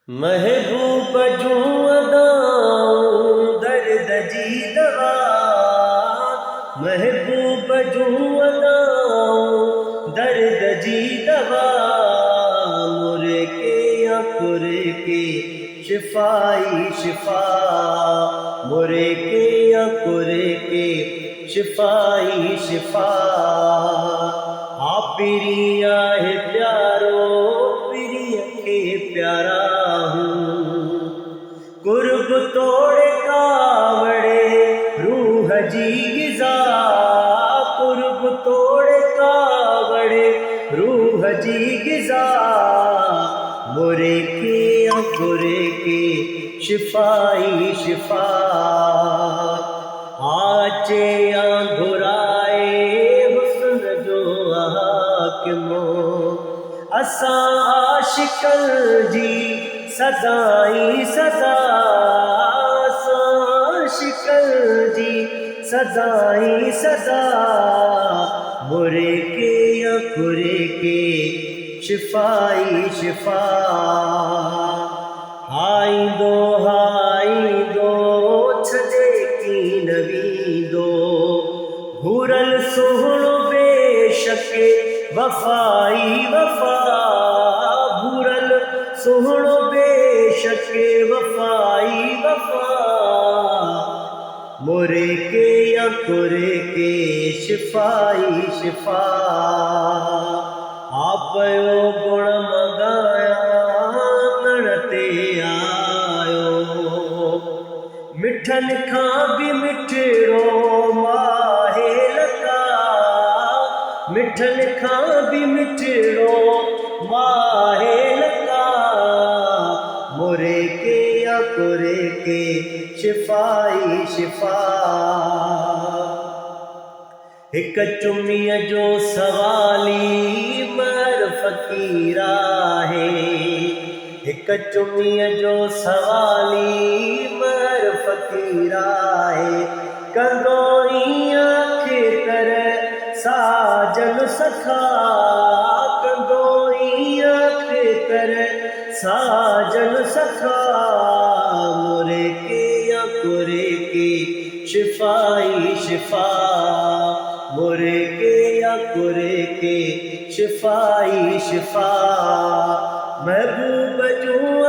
महबूब जूं अदाऊं दर्द जी दवा, महबूब जूं अदाऊं दर्द जी दवा, मुरे के या कुरे के शिफाई शिफा, मुरे के या कुरे के शिफाई शिफा। आप पिरिया है प्यारो पिरिय के प्यारा हूँ, कुर्ब तोड़े कावड़े रूह जी गिजा, कुर्ब तोड़े कावड़े रूह जी गिजा, मुरे के अंकुरे के शिफाई शिफा। आचे अंधुराए हुस्न जो हाकिमो, असां आशिकल जी सदाई सदा, असां आशिकल जी सदाई सदा, मुरे के या कुरे के शिफाई शिफा। हाई दो छजे की नवी दो, घूरल सोहणो बेशक वफाई वफा, घूरल सोहणो बेशक वफाई वफा, मुरे के या कुरे के शिफाई शिफा। आपयो गुण मगाया नणते आयो, मिठन खां भी मिठड़ो माहे लका, मिठन खां भी मिठड़ो माहे लका, मुरे के या कुरे के शिफाई शिफा। हिक चुमीअ जो सवाली मर फ़कीरा है, हिक चुमीअ जो सवाली मर फ़कीरा है, कंदो ईअं खेतर साजन सखा, कंदो ईअं खेतर साजन सखा, मुरे के या कुरे के शिफाई शिफा, मुरे के या कुरे के शिफाई शिफा। महबूब जूं